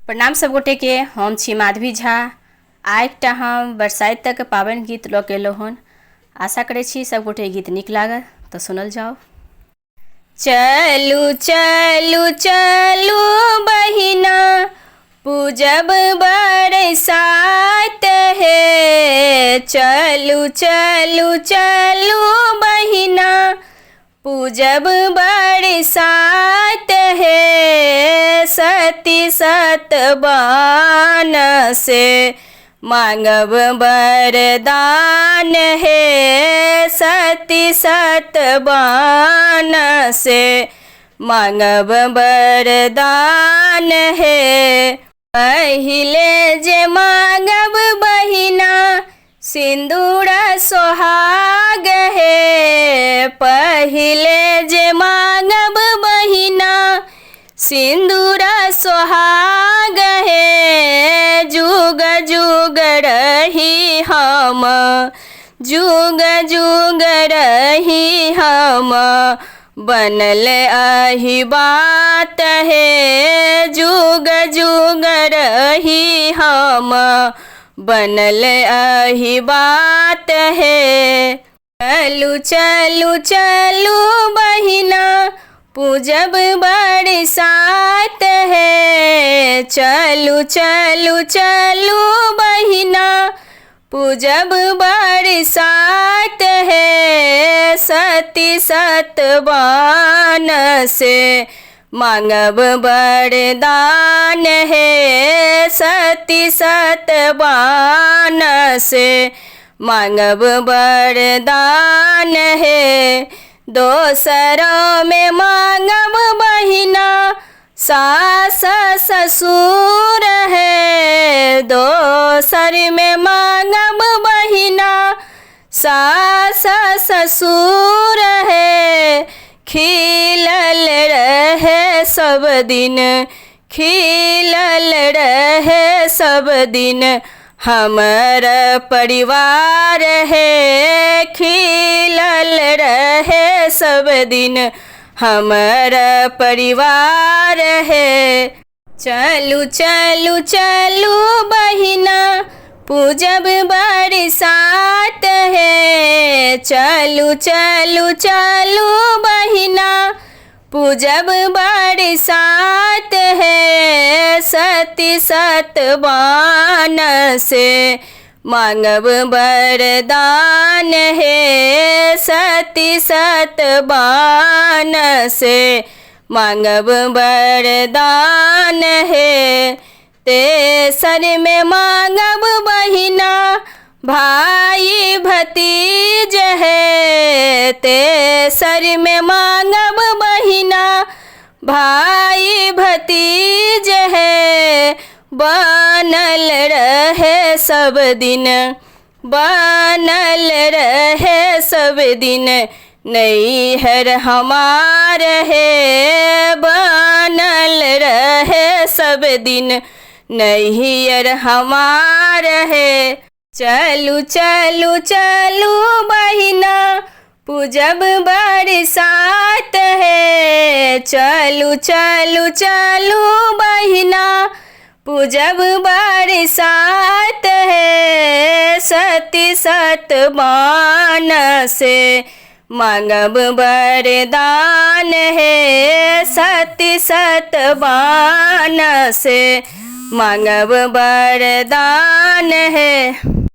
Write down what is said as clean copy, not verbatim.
प्रणाम सब गोटे के। हम छी माधवी झा। आइटा हम बरसाइत तक पावन गीत लऽ के एलहुँ हन। आशा करै छी सब गोटे गीत नीक लागत, तो सुनल जाओ। चलू चलू चलू बहिना, पूजब बरसाइत हे। चलू चलू चलू बहिना, पूजब बरसाइत हे। सती सतबान से मांगब वरदान हे। सती सतबान से मांगब वरदान हे। पहिले जे मांगब बहिना, सिंदूर सोहाग हे। पहिले जे मांगब बहिना, सिंदूर सोहाग हे। जुग जुग रही हम, जुग जुग रही हम, बनल अही बात हे। जुग जुग रही हम, बनल अही बात है। चलू चलू चलू बहिना, पूजब बरसाइत है। चलू चलू चलू बहिना, पूजब बरसाइत है। सती सतबान से मांगब वरदान है। सती सतबान से मांगब वरदान है। दोसरों में मांगब बहिना, सास ससुर है। दोसर में मांगब बहिना, सास ससुर है। खिलल रहे सब दिन, खिलल रहे सब दिन, हमर परिवार है। खिलल रहे सब दिन, हमर परिवार है। चलू चलू चलू बहिना, पूजब बरसाइत है। चलू चलू चलू बहिना, पूजब बरसाइत है। सती सतबान से मांगब वरदान है। सती सतबान से मांगब वरदान है। तेसर में मांगब बहिना, भाई भतीज है। तेसर में मांगब बहिना, भाई भतीज है। बनल रहे सब दिन, बनल रहे सब दिन, नैहर हमार है। बनल रहे सब दिन, नैहर हमार है। चलू चलू चलू बहिना, पूजब बरसाइत है। चलू चलू चलू बहिना, पूजब बरसाइत है। सती सतबान से मांगब वरदान है। सती सतबान से मांगब वरदान है।